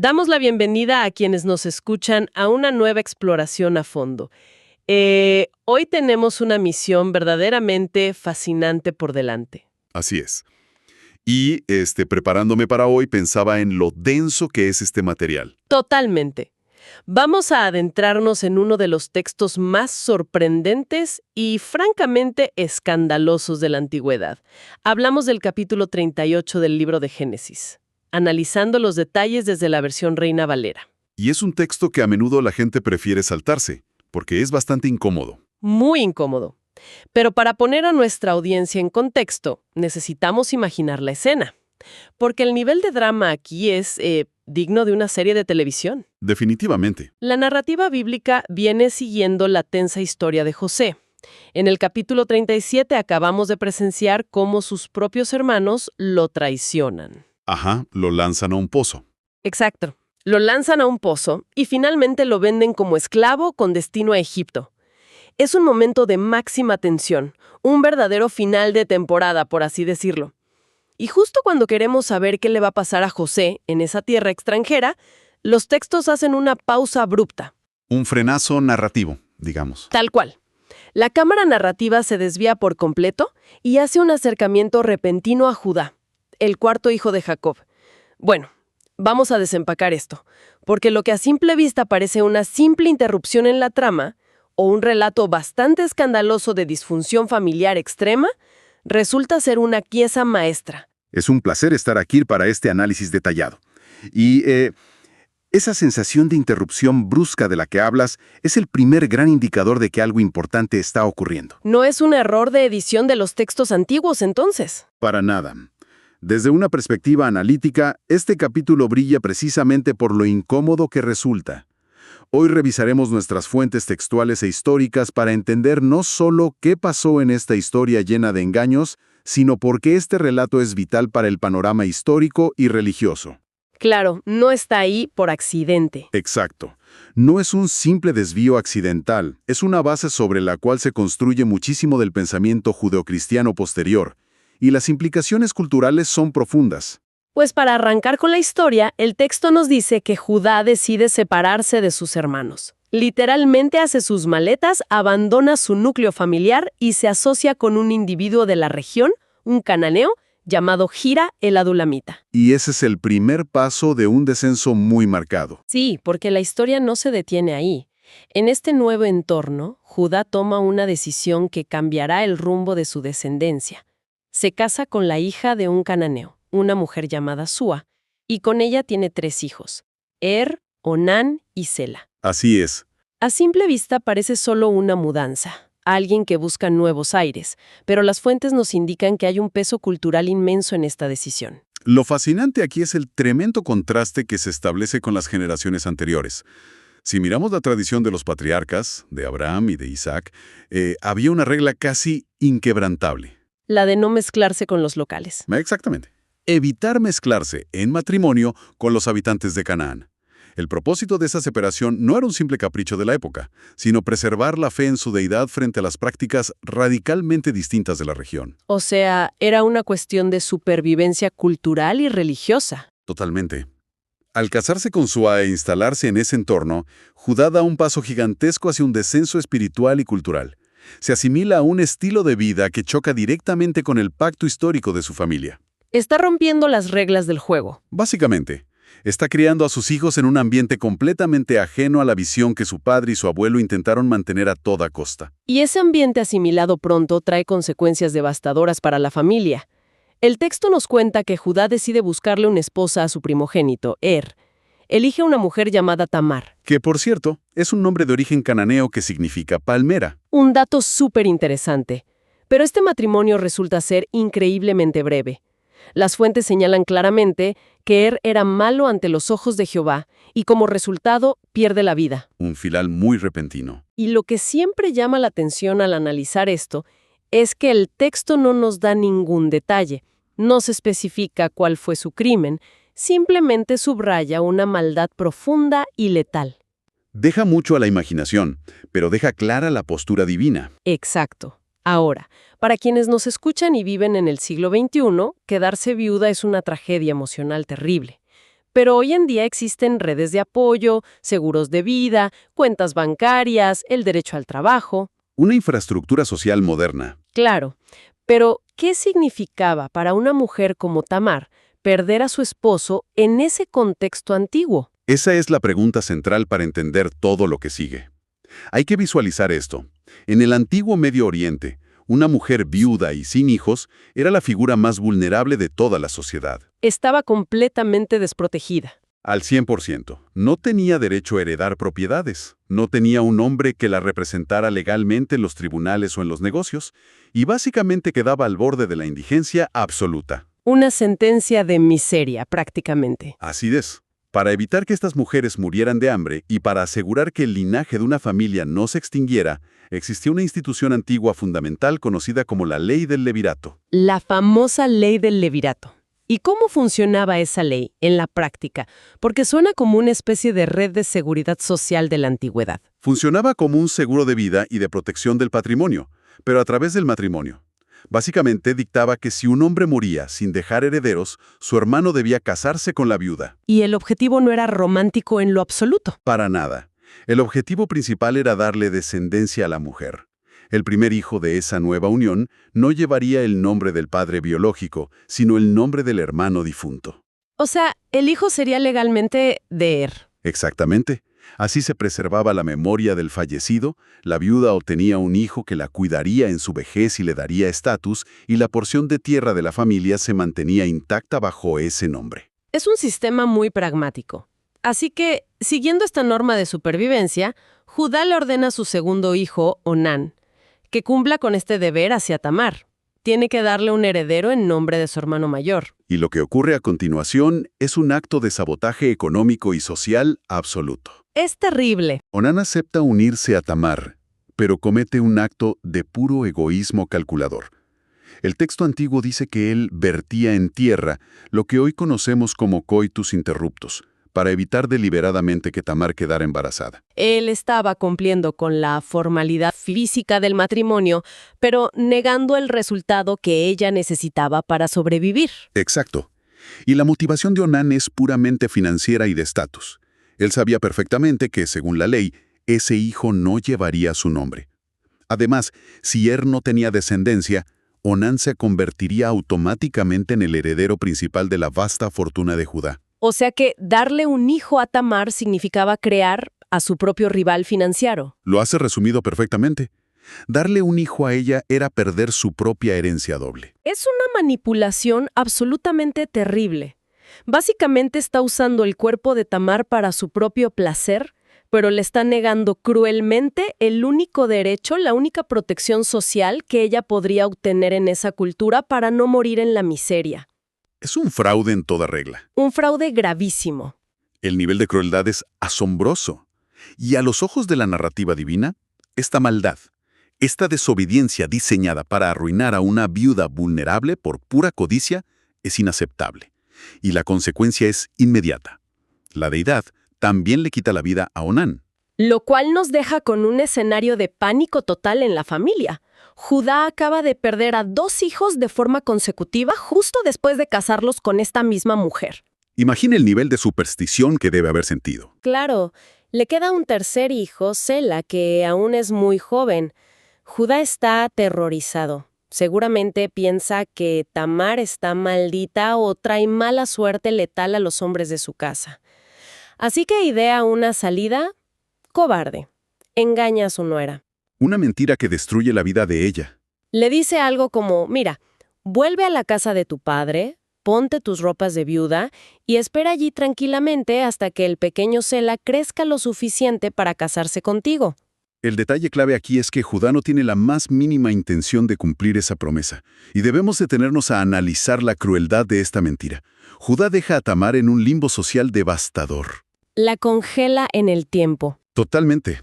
Damos la bienvenida a quienes nos escuchan a una nueva exploración a fondo. Hoy tenemos una misión verdaderamente fascinante por delante. Así es. Y preparándome para hoy pensaba en lo denso que es este material. Totalmente. Vamos a adentrarnos en uno de los textos más sorprendentes y francamente escandalosos de la antigüedad. Hablamos del capítulo 38 del libro de Génesis, analizando los detalles desde la versión Reina Valera. Y es un texto que a menudo la gente prefiere saltarse, porque es bastante incómodo. Muy incómodo. Pero para poner a nuestra audiencia en contexto, necesitamos imaginar la escena. Porque el nivel de drama aquí es digno de una serie de televisión. Definitivamente. La narrativa bíblica viene siguiendo la tensa historia de José. En el capítulo 37 acabamos de presenciar cómo sus propios hermanos lo traicionan. Ajá, lo lanzan a un pozo. Exacto. Lo lanzan a un pozo y finalmente lo venden como esclavo con destino a Egipto. Es un momento de máxima tensión, un verdadero final de temporada, por así decirlo. Y justo cuando queremos saber qué le va a pasar a José en esa tierra extranjera, los textos hacen una pausa abrupta. Un frenazo narrativo, digamos. Tal cual. La cámara narrativa se desvía por completo y hace un acercamiento repentino a Judá, el cuarto hijo de Jacob. Bueno, vamos a desempacar esto, porque lo que a simple vista parece una simple interrupción en la trama, o un relato bastante escandaloso de disfunción familiar extrema, resulta ser una pieza maestra. Es un placer estar aquí para este análisis detallado. Y esa sensación de interrupción brusca de la que hablas es el primer gran indicador de que algo importante está ocurriendo. ¿No es un error de edición de los textos antiguos, entonces? Para nada. Desde una perspectiva analítica, este capítulo brilla precisamente por lo incómodo que resulta. Hoy revisaremos nuestras fuentes textuales e históricas para entender no solo qué pasó en esta historia llena de engaños, sino por qué este relato es vital para el panorama histórico y religioso. Claro, no está ahí por accidente. Exacto. No es un simple desvío accidental, es una base sobre la cual se construye muchísimo del pensamiento judeocristiano posterior, y las implicaciones culturales son profundas. Pues para arrancar con la historia, el texto nos dice que Judá decide separarse de sus hermanos. Literalmente hace sus maletas, abandona su núcleo familiar y se asocia con un individuo de la región, un cananeo, llamado Hira el Adulamita. Y ese es el primer paso de un descenso muy marcado. Sí, porque la historia no se detiene ahí. En este nuevo entorno, Judá toma una decisión que cambiará el rumbo de su descendencia. Se casa con la hija de un cananeo, una mujer llamada Súa, y con ella tiene 3 hijos, Onán y Sela. Así es. A simple vista parece solo una mudanza, alguien que busca nuevos aires, pero las fuentes nos indican que hay un peso cultural inmenso en esta decisión. Lo fascinante aquí es el tremendo contraste que se establece con las generaciones anteriores. Si miramos la tradición de los patriarcas, de Abraham y de Isaac, había una regla casi inquebrantable. La de no mezclarse con los locales. Exactamente. Evitar mezclarse en matrimonio con los habitantes de Canaán. El propósito de esa separación no era un simple capricho de la época, sino preservar la fe en su deidad frente a las prácticas radicalmente distintas de la región. O sea, era una cuestión de supervivencia cultural y religiosa. Totalmente. Al casarse con Súa e instalarse en ese entorno, Judá da un paso gigantesco hacia un descenso espiritual y cultural. Se asimila a un estilo de vida que choca directamente con el pacto histórico de su familia. Está rompiendo las reglas del juego. Básicamente, está criando a sus hijos en un ambiente completamente ajeno a la visión que su padre y su abuelo intentaron mantener a toda costa. Y ese ambiente asimilado pronto trae consecuencias devastadoras para la familia. El texto nos cuenta que Judá decide buscarle una esposa a su primogénito, Elige una mujer llamada Tamar. Que, por cierto, es un nombre de origen cananeo que significa palmera. Un dato súper interesante. Pero este matrimonio resulta ser increíblemente breve. Las fuentes señalan claramente que era malo ante los ojos de Jehová y como resultado pierde la vida. Un final muy repentino. Y lo que siempre llama la atención al analizar esto es que el texto no nos da ningún detalle. No se especifica cuál fue su crimen, simplemente subraya una maldad profunda y letal. Deja mucho a la imaginación, pero deja clara la postura divina. Exacto. Ahora, para quienes nos escuchan y viven en el siglo XXI, quedarse viuda es una tragedia emocional terrible. Pero hoy en día existen redes de apoyo, seguros de vida, cuentas bancarias, el derecho al trabajo. Una infraestructura social moderna. Claro, pero ¿qué significaba para una mujer como Tamar perder a su esposo en ese contexto antiguo? Esa es la pregunta central para entender todo lo que sigue. Hay que visualizar esto. En el antiguo Medio Oriente, una mujer viuda y sin hijos era la figura más vulnerable de toda la sociedad. Estaba completamente desprotegida. Al 100%. No tenía derecho a heredar propiedades. No tenía un hombre que la representara legalmente en los tribunales o en los negocios. Y básicamente quedaba al borde de la indigencia absoluta. Una sentencia de miseria, prácticamente. Así es. Para evitar que estas mujeres murieran de hambre y para asegurar que el linaje de una familia no se extinguiera, existía una institución antigua fundamental conocida como la Ley del Levirato. La famosa Ley del Levirato. ¿Y cómo funcionaba esa ley en la práctica? Porque suena como una especie de red de seguridad social de la antigüedad. Funcionaba como un seguro de vida y de protección del patrimonio, pero a través del matrimonio. Básicamente dictaba que si un hombre moría sin dejar herederos, su hermano debía casarse con la viuda. Y el objetivo no era romántico en lo absoluto. Para nada. El objetivo principal era darle descendencia a la mujer. El primer hijo de esa nueva unión no llevaría el nombre del padre biológico, sino el nombre del hermano difunto. O sea, el hijo sería legalmente de Er. Exactamente. Así se preservaba la memoria del fallecido, la viuda obtenía un hijo que la cuidaría en su vejez y le daría estatus, y la porción de tierra de la familia se mantenía intacta bajo ese nombre. Es un sistema muy pragmático. Así que, siguiendo esta norma de supervivencia, Judá le ordena a su segundo hijo, Onán, que cumpla con este deber hacia Tamar. Tiene que darle un heredero en nombre de su hermano mayor. Y lo que ocurre a continuación es un acto de sabotaje económico y social absoluto. Es terrible. Onán acepta unirse a Tamar, pero comete un acto de puro egoísmo calculador. El texto antiguo dice que él vertía en tierra lo que hoy conocemos como coitus interruptus, para evitar deliberadamente que Tamar quedara embarazada. Él estaba cumpliendo con la formalidad física del matrimonio, pero negando el resultado que ella necesitaba para sobrevivir. Exacto. Y la motivación de Onán es puramente financiera y de estatus. Él sabía perfectamente que, según la ley, ese hijo no llevaría su nombre. Además, si no tenía descendencia, Onán se convertiría automáticamente en el heredero principal de la vasta fortuna de Judá. O sea que darle un hijo a Tamar significaba crear a su propio rival financiero. Lo hace resumido perfectamente. Darle un hijo a ella era perder su propia herencia doble. Es una manipulación absolutamente terrible. Básicamente está usando el cuerpo de Tamar para su propio placer, pero le está negando cruelmente el único derecho, la única protección social que ella podría obtener en esa cultura para no morir en la miseria. Es un fraude en toda regla. Un fraude gravísimo. El nivel de crueldad es asombroso. Y a los ojos de la narrativa divina, esta maldad, esta desobediencia diseñada para arruinar a una viuda vulnerable por pura codicia, es inaceptable. Y la consecuencia es inmediata. La deidad también le quita la vida a Onán. Lo cual nos deja con un escenario de pánico total en la familia. Judá acaba de perder a 2 hijos de forma consecutiva justo después de casarlos con esta misma mujer. Imagine el nivel de superstición que debe haber sentido. Claro, le queda un tercer hijo, Sela, que aún es muy joven. Judá está aterrorizado. Seguramente piensa que Tamar está maldita o trae mala suerte letal a los hombres de su casa. Así que idea una salida cobarde. Engaña a su nuera. Una mentira que destruye la vida de ella. Le dice algo como, mira, vuelve a la casa de tu padre, ponte tus ropas de viuda y espera allí tranquilamente hasta que el pequeño Sela crezca lo suficiente para casarse contigo. El detalle clave aquí es que Judá no tiene la más mínima intención de cumplir esa promesa, y debemos detenernos a analizar la crueldad de esta mentira. Judá deja a Tamar en un limbo social devastador. La congela en el tiempo. Totalmente.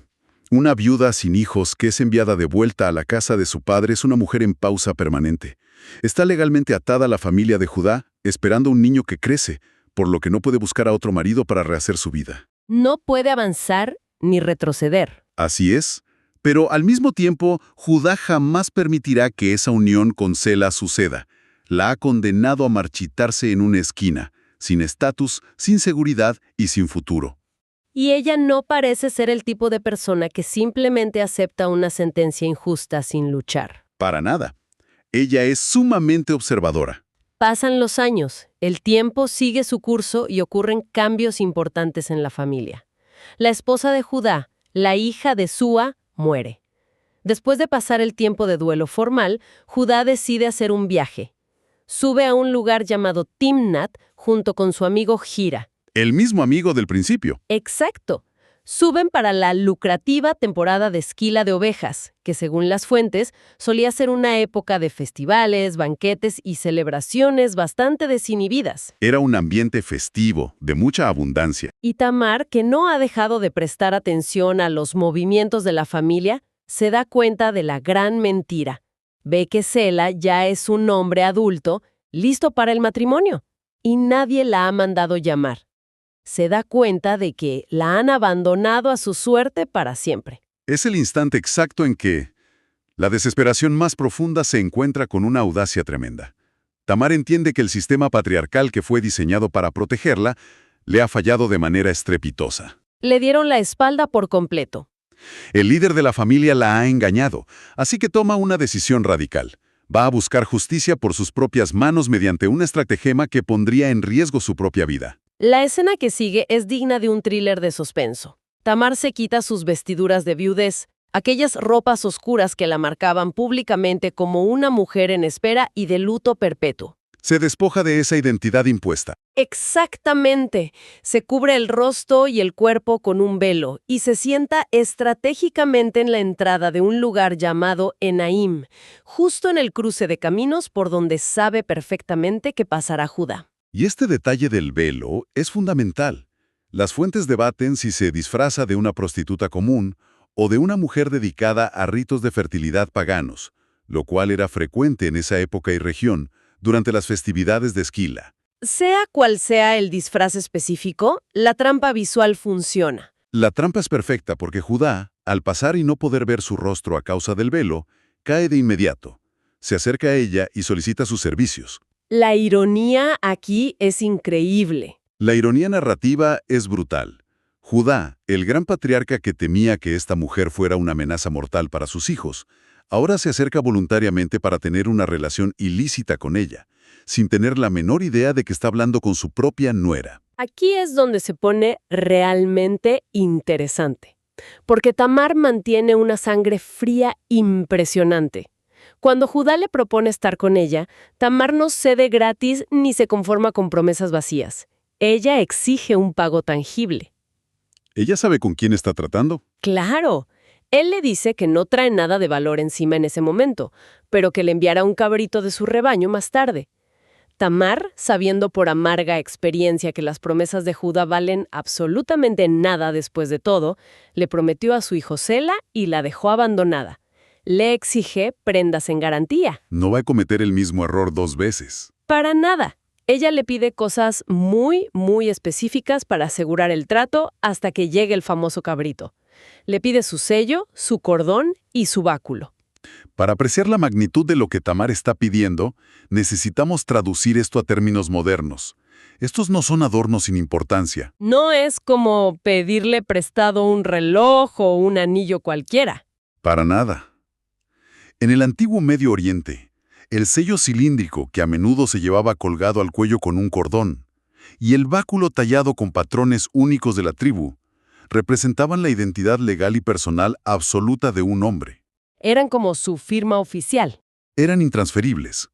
Una viuda sin hijos que es enviada de vuelta a la casa de su padre es una mujer en pausa permanente. Está legalmente atada a la familia de Judá, esperando un niño que crece, por lo que no puede buscar a otro marido para rehacer su vida. No puede avanzar ni retroceder. Así es, pero al mismo tiempo, Judá jamás permitirá que esa unión con Sela suceda. La ha condenado a marchitarse en una esquina, sin estatus, sin seguridad y sin futuro. Y ella no parece ser el tipo de persona que simplemente acepta una sentencia injusta sin luchar. Para nada. Ella es sumamente observadora. Pasan los años, el tiempo sigue su curso y ocurren cambios importantes en la familia. La esposa de Judá, la hija de Súa, muere. Después de pasar el tiempo de duelo formal, Judá decide hacer un viaje. Sube a un lugar llamado Timnat junto con su amigo Gira. El mismo amigo del principio. Exacto. Suben para la lucrativa temporada de esquila de ovejas, que según las fuentes solía ser una época de festivales, banquetes y celebraciones bastante desinhibidas. Era un ambiente festivo, de mucha abundancia. Y Tamar, que no ha dejado de prestar atención a los movimientos de la familia, se da cuenta de la gran mentira. Ve que Sela ya es un hombre adulto, listo para el matrimonio, y nadie la ha mandado llamar. Se da cuenta de que la han abandonado a su suerte para siempre. Es el instante exacto en que la desesperación más profunda se encuentra con una audacia tremenda. Tamar entiende que el sistema patriarcal que fue diseñado para protegerla le ha fallado de manera estrepitosa. Le dieron la espalda por completo. El líder de la familia la ha engañado, así que toma una decisión radical. Va a buscar justicia por sus propias manos mediante un estratagema que pondría en riesgo su propia vida. La escena que sigue es digna de un thriller de suspenso. Tamar se quita sus vestiduras de viudez, aquellas ropas oscuras que la marcaban públicamente como una mujer en espera y de luto perpetuo. Se despoja de esa identidad impuesta. Exactamente. Se cubre el rostro y el cuerpo con un velo y se sienta estratégicamente en la entrada de un lugar llamado Enaim, justo en el cruce de caminos por donde sabe perfectamente que pasará Judá. Y este detalle del velo es fundamental. Las fuentes debaten si se disfraza de una prostituta común o de una mujer dedicada a ritos de fertilidad paganos, lo cual era frecuente en esa época y región durante las festividades de Esquila. Sea cual sea el disfraz específico, la trampa visual funciona. La trampa es perfecta porque Judá, al pasar y no poder ver su rostro a causa del velo, cae de inmediato. Se acerca a ella y solicita sus servicios. La ironía aquí es increíble. La ironía narrativa es brutal. Judá, el gran patriarca que temía que esta mujer fuera una amenaza mortal para sus hijos, ahora se acerca voluntariamente para tener una relación ilícita con ella, sin tener la menor idea de que está hablando con su propia nuera. Aquí es donde se pone realmente interesante, porque Tamar mantiene una sangre fría impresionante. Cuando Judá le propone estar con ella, Tamar no cede gratis ni se conforma con promesas vacías. Ella exige un pago tangible. ¿Ella sabe con quién está tratando? ¡Claro! Él le dice que no trae nada de valor encima en ese momento, pero que le enviará un cabrito de su rebaño más tarde. Tamar, sabiendo por amarga experiencia que las promesas de Judá valen absolutamente nada después de todo, le prometió a su hijo Sela y la dejó abandonada. Le exige prendas en garantía. No va a cometer el mismo error 2 veces. Para nada. Ella le pide cosas muy específicas para asegurar el trato hasta que llegue el famoso cabrito. Le pide su sello, su cordón y su báculo. Para apreciar la magnitud de lo que Tamar está pidiendo, necesitamos traducir esto a términos modernos. Estos no son adornos sin importancia. No es como pedirle prestado un reloj o un anillo cualquiera. Para nada. En el antiguo Medio Oriente, el sello cilíndrico que a menudo se llevaba colgado al cuello con un cordón, y el báculo tallado con patrones únicos de la tribu, representaban la identidad legal y personal absoluta de un hombre. Eran como su firma oficial. Eran intransferibles.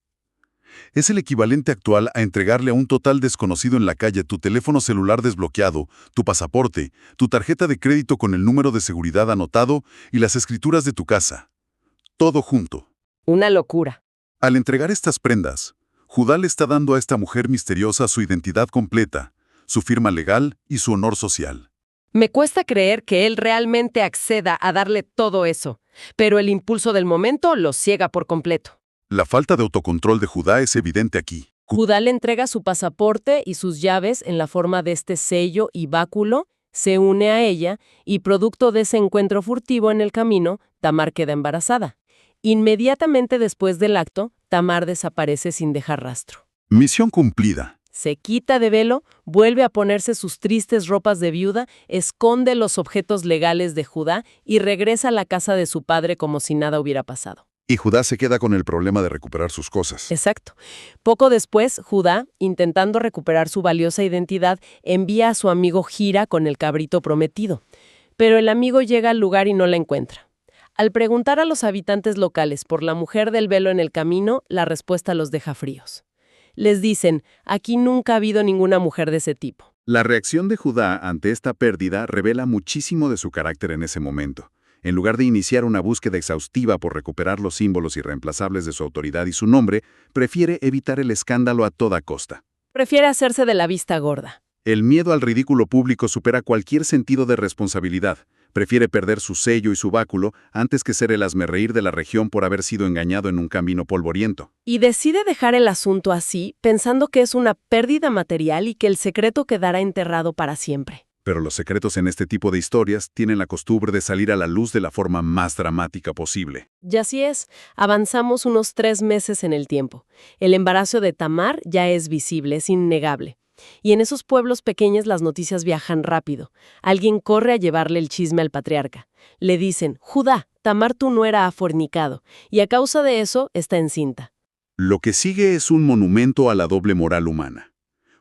Es el equivalente actual a entregarle a un total desconocido en la calle tu teléfono celular desbloqueado, tu pasaporte, tu tarjeta de crédito con el número de seguridad anotado y las escrituras de tu casa. Todo junto. Una locura. Al entregar estas prendas, Judá le está dando a esta mujer misteriosa su identidad completa, su firma legal y su honor social. Me cuesta creer que él realmente acceda a darle todo eso, pero el impulso del momento lo ciega por completo. La falta de autocontrol de Judá es evidente aquí. Judá le entrega su pasaporte y sus llaves en la forma de este sello y báculo, se une a ella y producto de ese encuentro furtivo en el camino, Tamar queda embarazada. Inmediatamente después del acto, Tamar desaparece sin dejar rastro. Misión cumplida. Se quita de velo, vuelve a ponerse sus tristes ropas de viuda, esconde los objetos legales de Judá y regresa a la casa de su padre como si nada hubiera pasado. Y Judá se queda con el problema de recuperar sus cosas. Exacto. Poco después, Judá, intentando recuperar su valiosa identidad, envía a su amigo Gira con el cabrito prometido. Pero el amigo llega al lugar y no la encuentra. Al preguntar a los habitantes locales por la mujer del velo en el camino, la respuesta los deja fríos. Les dicen, aquí nunca ha habido ninguna mujer de ese tipo. La reacción de Judá ante esta pérdida revela muchísimo de su carácter en ese momento. En lugar de iniciar una búsqueda exhaustiva por recuperar los símbolos irreemplazables de su autoridad y su nombre, prefiere evitar el escándalo a toda costa. Prefiere hacerse de la vista gorda. El miedo al ridículo público supera cualquier sentido de responsabilidad. Prefiere perder su sello y su báculo antes que ser el hazmerreír de la región por haber sido engañado en un camino polvoriento. Y decide dejar el asunto así, pensando que es una pérdida material y que el secreto quedará enterrado para siempre. Pero los secretos en este tipo de historias tienen la costumbre de salir a la luz de la forma más dramática posible. Y así es, avanzamos unos 3 meses en el tiempo. El embarazo de Tamar ya es visible, es innegable. Y en esos pueblos pequeños las noticias viajan rápido. Alguien corre a llevarle el chisme al patriarca. Le dicen, Judá, Tamar tu nuera ha fornicado, y a causa de eso está encinta. Lo que sigue es un monumento a la doble moral humana.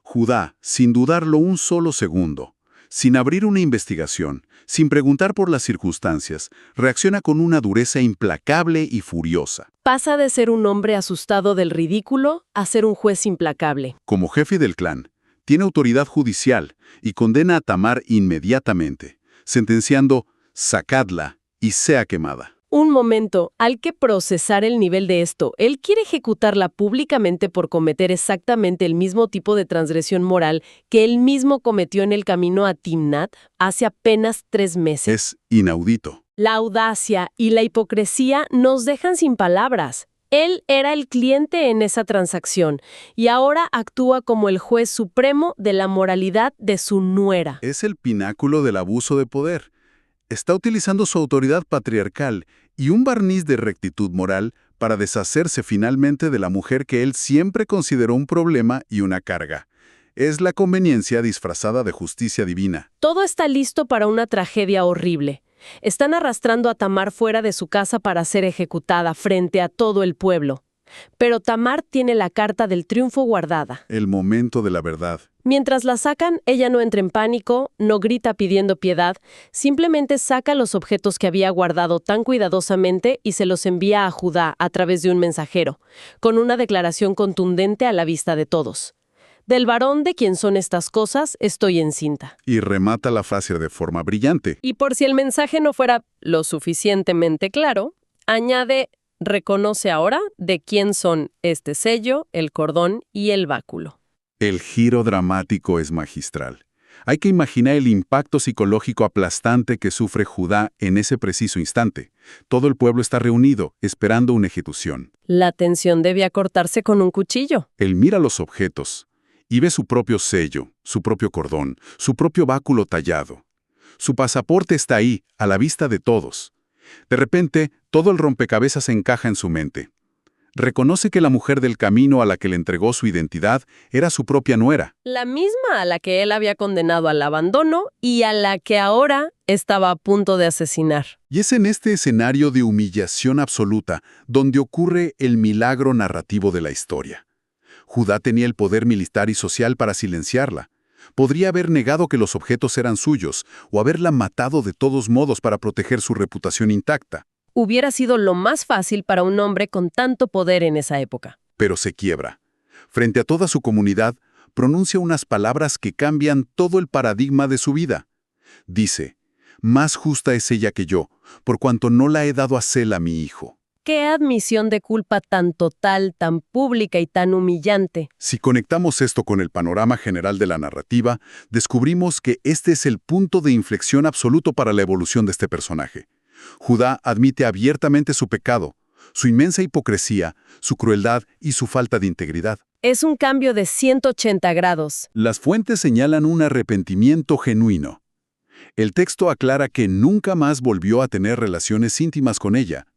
Judá, sin dudarlo un solo segundo, sin abrir una investigación, sin preguntar por las circunstancias, reacciona con una dureza implacable y furiosa. Pasa de ser un hombre asustado del ridículo a ser un juez implacable. Como jefe del clan, tiene autoridad judicial y condena a Tamar inmediatamente, sentenciando, sacadla y sea quemada. Un momento, hay que procesar el nivel de esto. Él quiere ejecutarla públicamente por cometer exactamente el mismo tipo de transgresión moral que él mismo cometió en el camino a Timnat hace apenas 3 meses. Es inaudito. La audacia y la hipocresía nos dejan sin palabras. Él era el cliente en esa transacción y ahora actúa como el juez supremo de la moralidad de su nuera. Es el pináculo del abuso de poder. Está utilizando su autoridad patriarcal y un barniz de rectitud moral para deshacerse finalmente de la mujer que él siempre consideró un problema y una carga. Es la conveniencia disfrazada de justicia divina. Todo está listo para una tragedia horrible. Están arrastrando a Tamar fuera de su casa para ser ejecutada frente a todo el pueblo. Pero Tamar tiene la carta del triunfo guardada. El momento de la verdad. Mientras la sacan, ella no entra en pánico, no grita pidiendo piedad, simplemente saca los objetos que había guardado tan cuidadosamente y se los envía a Judá a través de un mensajero, con una declaración contundente a la vista de todos. Del varón de quien son estas cosas, estoy encinta. Y remata la frase de forma brillante. Y por si el mensaje no fuera lo suficientemente claro, añade, reconoce ahora de quién son este sello, el cordón y el báculo. El giro dramático es magistral. Hay que imaginar el impacto psicológico aplastante que sufre Judá en ese preciso instante. Todo el pueblo está reunido, esperando una ejecución. La tensión debía cortarse con un cuchillo. Él mira los objetos y ve su propio sello, su propio cordón, su propio báculo tallado. Su pasaporte está ahí, a la vista de todos. De repente, todo el rompecabezas encaja en su mente. Reconoce que la mujer del camino a la que le entregó su identidad era su propia nuera. La misma a la que él había condenado al abandono y a la que ahora estaba a punto de asesinar. Y es en este escenario de humillación absoluta donde ocurre el milagro narrativo de la historia. Judá tenía el poder militar y social para silenciarla. Podría haber negado que los objetos eran suyos o haberla matado de todos modos para proteger su reputación intacta. Hubiera sido lo más fácil para un hombre con tanto poder en esa época. Pero se quiebra. Frente a toda su comunidad, pronuncia unas palabras que cambian todo el paradigma de su vida. Dice, «Más justa es ella que yo, por cuanto no la he dado a Sela mi hijo». ¡Qué admisión de culpa tan total, tan pública y tan humillante! Si conectamos esto con el panorama general de la narrativa, descubrimos que este es el punto de inflexión absoluto para la evolución de este personaje. Judá admite abiertamente su pecado, su inmensa hipocresía, su crueldad y su falta de integridad. Es un cambio de 180 grados. Las fuentes señalan un arrepentimiento genuino. El texto aclara que nunca más volvió a tener relaciones íntimas con ella.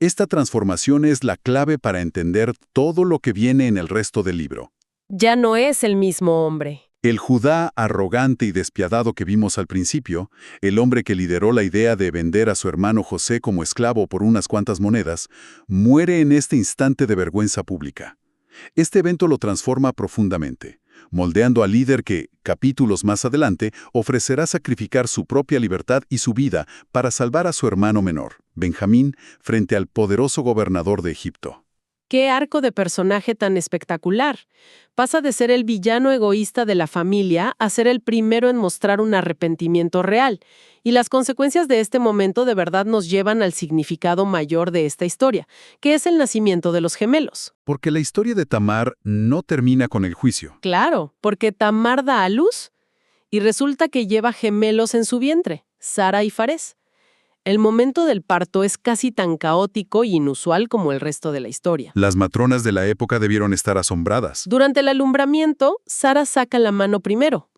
Esta transformación es la clave para entender todo lo que viene en el resto del libro. Ya no es el mismo hombre. El Judá arrogante y despiadado que vimos al principio, el hombre que lideró la idea de vender a su hermano José como esclavo por unas cuantas monedas, muere en este instante de vergüenza pública. Este evento lo transforma profundamente, moldeando al líder que, capítulos más adelante, ofrecerá sacrificar su propia libertad y su vida para salvar a su hermano menor, Benjamín, frente al poderoso gobernador de Egipto. ¡Qué arco de personaje tan espectacular! Pasa de ser el villano egoísta de la familia a ser el primero en mostrar un arrepentimiento real. Y las consecuencias de este momento de verdad nos llevan al significado mayor de esta historia, que es el nacimiento de los gemelos. Porque la historia de Tamar no termina con el juicio. Claro, porque Tamar da a luz y resulta que lleva gemelos en su vientre, Sara y Fares. El momento del parto es casi tan caótico y inusual como el resto de la historia. Las matronas de la época debieron estar asombradas. Durante el alumbramiento, Sara saca la mano primero.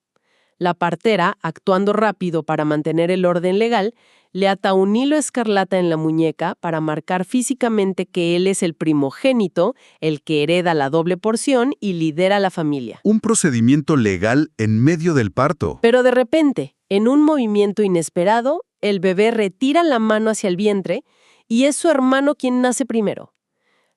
La partera, actuando rápido para mantener el orden legal, le ata un hilo escarlata en la muñeca para marcar físicamente que él es el primogénito, el que hereda la doble porción y lidera la familia. Un procedimiento legal en medio del parto. Pero de repente, en un movimiento inesperado, el bebé retira la mano hacia el vientre y es su hermano quien nace primero.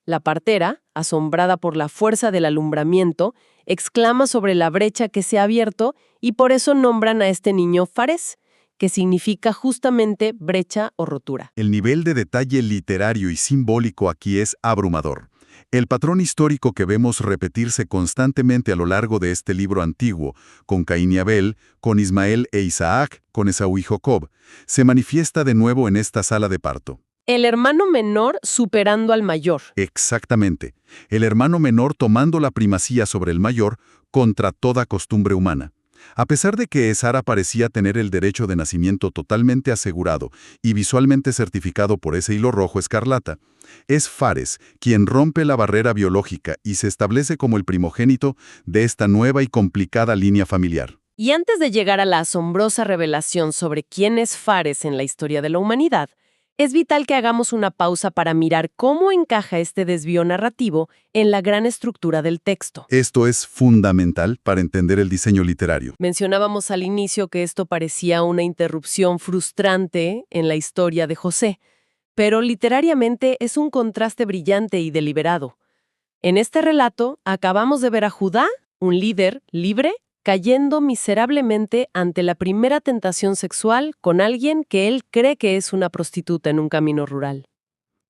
La partera, asombrada por la fuerza del alumbramiento, exclama sobre la brecha que se ha abierto y por eso nombran a este niño Fares, que significa justamente brecha o rotura. El nivel de detalle literario y simbólico aquí es abrumador. El patrón histórico que vemos repetirse constantemente a lo largo de este libro antiguo, con Caín y Abel, con Ismael e Isaac, con Esaú y Jacob, se manifiesta de nuevo en esta sala de parto. El hermano menor superando al mayor. Exactamente. El hermano menor tomando la primacía sobre el mayor contra toda costumbre humana. A pesar de que Sara parecía tener el derecho de nacimiento totalmente asegurado y visualmente certificado por ese hilo rojo escarlata, es Fares quien rompe la barrera biológica y se establece como el primogénito de esta nueva y complicada línea familiar. Y antes de llegar a la asombrosa revelación sobre quién es Fares en la historia de la humanidad, es vital que hagamos una pausa para mirar cómo encaja este desvío narrativo en la gran estructura del texto. Esto es fundamental para entender el diseño literario. Mencionábamos al inicio que esto parecía una interrupción frustrante en la historia de José, pero literariamente es un contraste brillante y deliberado. En este relato acabamos de ver a Judá, un líder libre, cayendo miserablemente ante la primera tentación sexual con alguien que él cree que es una prostituta en un camino rural.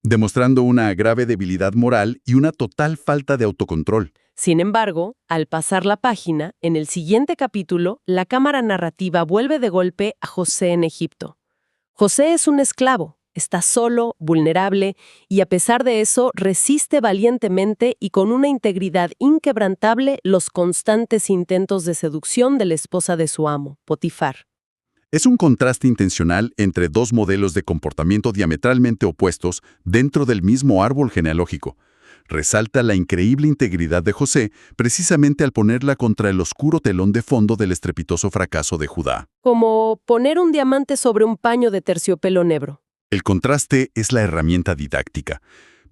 Demostrando una grave debilidad moral y una total falta de autocontrol. Sin embargo, al pasar la página, en el siguiente capítulo, la cámara narrativa vuelve de golpe a José en Egipto. José es un esclavo, está solo, vulnerable, y a pesar de eso resiste valientemente y con una integridad inquebrantable los constantes intentos de seducción de la esposa de su amo, Potifar. Es un contraste intencional entre dos modelos de comportamiento diametralmente opuestos dentro del mismo árbol genealógico. Resalta la increíble integridad de José precisamente al ponerla contra el oscuro telón de fondo del estrepitoso fracaso de Judá. Como poner un diamante sobre un paño de terciopelo negro. El contraste es la herramienta didáctica.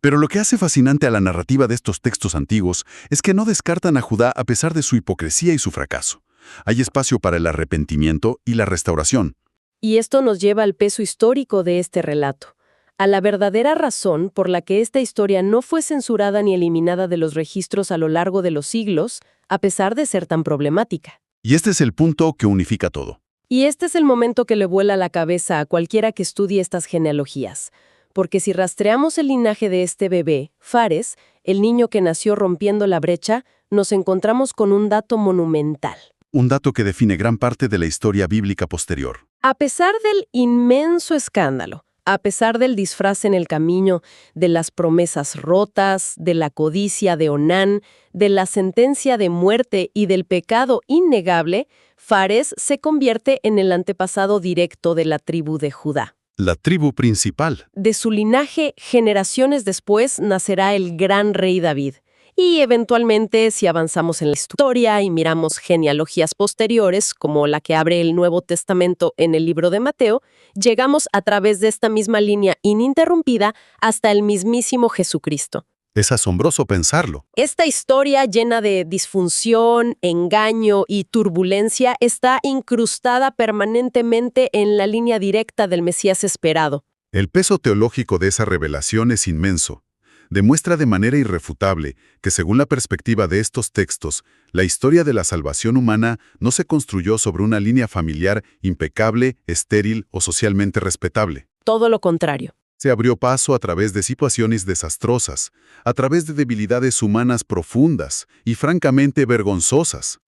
Pero lo que hace fascinante a la narrativa de estos textos antiguos es que no descartan a Judá a pesar de su hipocresía y su fracaso. Hay espacio para el arrepentimiento y la restauración. Y esto nos lleva al peso histórico de este relato, a la verdadera razón por la que esta historia no fue censurada ni eliminada de los registros a lo largo de los siglos, a pesar de ser tan problemática. Y este es el punto que unifica todo. Y este es el momento que le vuela la cabeza a cualquiera que estudie estas genealogías. Porque si rastreamos el linaje de este bebé, Fares, el niño que nació rompiendo la brecha, nos encontramos con un dato monumental. Un dato que define gran parte de la historia bíblica posterior. A pesar del inmenso escándalo, a pesar del disfraz en el camino, de las promesas rotas, de la codicia de Onán, de la sentencia de muerte y del pecado innegable, Fares se convierte en el antepasado directo de la tribu de Judá. La tribu principal. De su linaje, generaciones después, nacerá el gran rey David. Y eventualmente, si avanzamos en la historia y miramos genealogías posteriores, como la que abre el Nuevo Testamento en el libro de Mateo, llegamos a través de esta misma línea ininterrumpida hasta el mismísimo Jesucristo. Es asombroso pensarlo. Esta historia llena de disfunción, engaño y turbulencia está incrustada permanentemente en la línea directa del Mesías esperado. El peso teológico de esa revelación es inmenso. Demuestra de manera irrefutable que, según la perspectiva de estos textos, la historia de la salvación humana no se construyó sobre una línea familiar impecable, estéril o socialmente respetable. Todo lo contrario. Se abrió paso a través de situaciones desastrosas, a través de debilidades humanas profundas y francamente vergonzosas.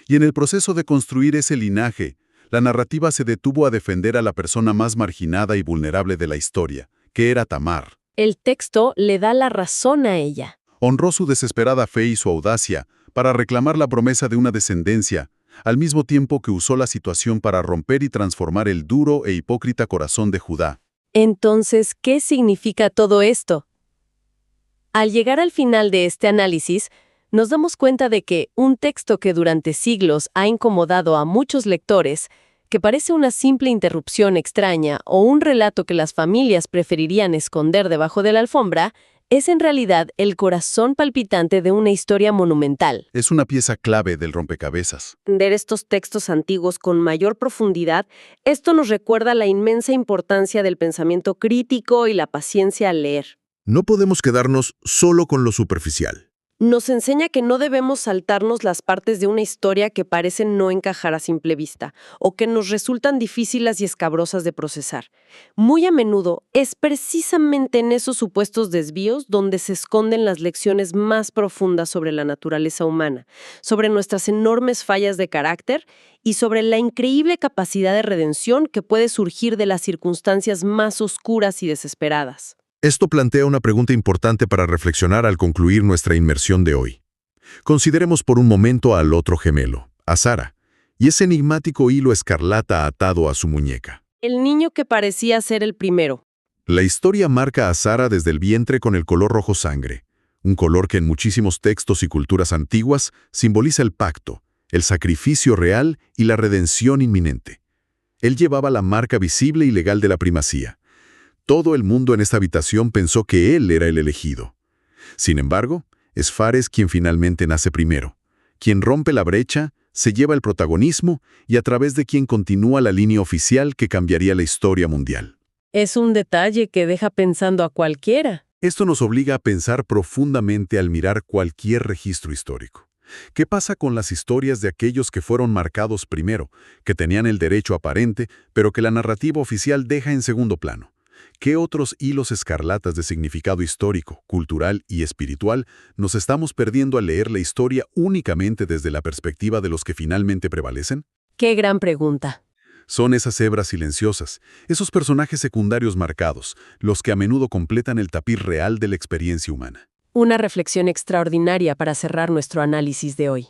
Y en el proceso de construir ese linaje, la narrativa se detuvo a defender a la persona más marginada y vulnerable de la historia, que era Tamar. El texto le da la razón a ella. Honró su desesperada fe y su audacia para reclamar la promesa de una descendencia, al mismo tiempo que usó la situación para romper y transformar el duro e hipócrita corazón de Judá. Entonces, ¿qué significa todo esto? Al llegar al final de este análisis, nos damos cuenta de que un texto que durante siglos ha incomodado a muchos lectores, que parece una simple interrupción extraña o un relato que las familias preferirían esconder debajo de la alfombra, es en realidad el corazón palpitante de una historia monumental. Es una pieza clave del rompecabezas. Entender estos textos antiguos con mayor profundidad, esto nos recuerda la inmensa importancia del pensamiento crítico y la paciencia al leer. No podemos quedarnos solo con lo superficial. Nos enseña que no debemos saltarnos las partes de una historia que parecen no encajar a simple vista, o que nos resultan difíciles y escabrosas de procesar. Muy a menudo es precisamente en esos supuestos desvíos donde se esconden las lecciones más profundas sobre la naturaleza humana, sobre nuestras enormes fallas de carácter y sobre la increíble capacidad de redención que puede surgir de las circunstancias más oscuras y desesperadas. Esto plantea una pregunta importante para reflexionar al concluir nuestra inmersión de hoy. Consideremos por un momento al otro gemelo, a Sara, y ese enigmático hilo escarlata atado a su muñeca. El niño que parecía ser el primero. La historia marca a Sara desde el vientre con el color rojo sangre, un color que en muchísimos textos y culturas antiguas simboliza el pacto, el sacrificio real y la redención inminente. Él llevaba la marca visible y legal de la primacía. Todo el mundo en esta habitación pensó que él era el elegido. Sin embargo, es Fares quien finalmente nace primero, quien rompe la brecha, se lleva el protagonismo y a través de quien continúa la línea oficial que cambiaría la historia mundial. Es un detalle que deja pensando a cualquiera. Esto nos obliga a pensar profundamente al mirar cualquier registro histórico. ¿Qué pasa con las historias de aquellos que fueron marcados primero, que tenían el derecho aparente, pero que la narrativa oficial deja en segundo plano? ¿Qué otros hilos escarlatas de significado histórico, cultural y espiritual nos estamos perdiendo al leer la historia únicamente desde la perspectiva de los que finalmente prevalecen? ¡Qué gran pregunta! Son esas hebras silenciosas, esos personajes secundarios marcados, los que a menudo completan el tapiz real de la experiencia humana. Una reflexión extraordinaria para cerrar nuestro análisis de hoy.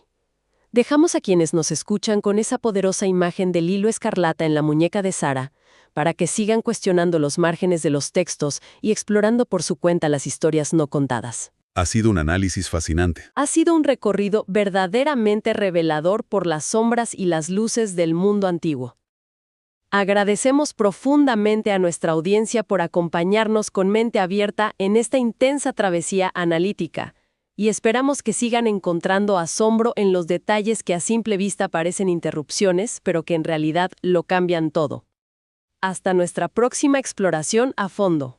Dejamos a quienes nos escuchan con esa poderosa imagen del hilo escarlata en la muñeca de Sara, para que sigan cuestionando los márgenes de los textos y explorando por su cuenta las historias no contadas. Ha sido un análisis fascinante. Ha sido un recorrido verdaderamente revelador por las sombras y las luces del mundo antiguo. Agradecemos profundamente a nuestra audiencia por acompañarnos con mente abierta en esta intensa travesía analítica, y esperamos que sigan encontrando asombro en los detalles que a simple vista parecen interrupciones, pero que en realidad lo cambian todo. Hasta nuestra próxima exploración a fondo.